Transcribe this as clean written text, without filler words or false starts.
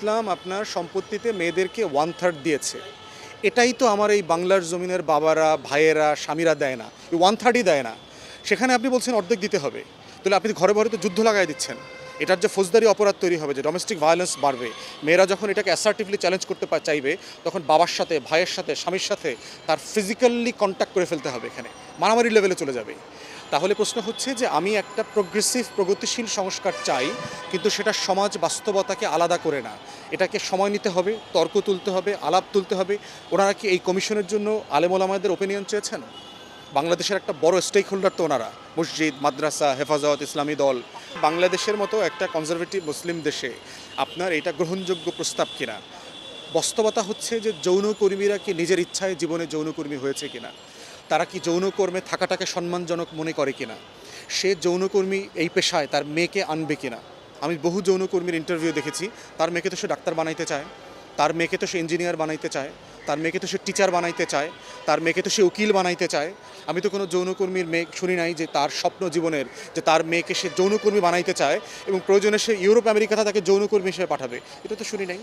ইসলাম আপনার সম্পত্তিতে মেয়েদেরকে 1/3 দিয়েছে। এটাই তো আমার এই বাংলার জমিনের বাবারা, ভাইয়েরা, স্বামীরা দেয় না। 1/3ই দেয় না। সেখানে আপনি বলছেন অর্ধেক দিতে হবে। তাহলে আপনি ঘরে ঘরে তো যুদ্ধ লাগাই দিচ্ছেন। এটার যে ফৌজদারি অপরাধ তৈরি হবে, যে ডোমেস্টিক ভায়োলেন্স বাড়বে, মেয়েরা যখন এটাকে অ্যাসার্টিভলি চ্যালেঞ্জ করতে চাইবে, তখন বাবার সাথে, ভাইয়ের সাথে, স্বামীর সাথে তার ফিজিক্যালি কন্ট্যাক্ট করে ফেলতে হবে, এখানে মারামারি লেভেলে চলে যাবে। তাহলে প্রশ্ন হচ্ছে যে আমি একটা প্রোগ্রেসিভ প্রগতিশীল সংস্কার চাই, কিন্তু সেটা সমাজ বাস্তবতাকে আলাদা করে না। এটাকে সময় নিতে হবে, তর্ক তুলতে হবে, আলাপ তুলতে হবে। ওনারা কি এই কমিশনের জন্য আলেম ওলামাদের ওপিনিয়ন চেয়েছেন? বাংলাদেশের একটা বড় স্টেক হোল্ডার তো ওনারা, মসজিদ, মাদ্রাসা, হেফাজত, ইসলামী দল। বাংলাদেশের মতো একটা কনজারভেটিভ মুসলিম দেশে আপনার এটা গ্রহণযোগ্য প্রস্তাব কিনা? বাস্তবতা হচ্ছে যে যৌনকর্মীরা কি নিজের ইচ্ছায় জীবনে যৌনকর্মী হয়েছে কিনা, তারা কি যৌনকর্মে থাকাটাকে সম্মানজনক মনে করে কিনা, সে যৌনকর্মী এই পেশায় তার মেয়েকে আনবে কিনা। আমি বহু যৌনকর্মীর ইন্টারভিউ দেখেছি, তার মেয়েকে তো সে ডাক্তার বানাইতে চায়, তার মেয়েকে তো সে ইঞ্জিনিয়ার বানাইতে চায়, তার মেয়েকে তো সে টিচার বানাইতে চায়, তার মেয়েকে তো সে উকিল বানাইতে চায়। আমি তো কোনো যৌনকর্মীর মেয়ে শুনি নাই যে তার স্বপ্ন জীবনের যে তার মেয়েকে সে যৌনকর্মী বানাইতে চায় এবং প্রয়োজনে সে ইউরোপ আমেরিকাতে তাকে যৌনকর্মী হিসেবে পাঠাবে, এটা তো শুনি নাই।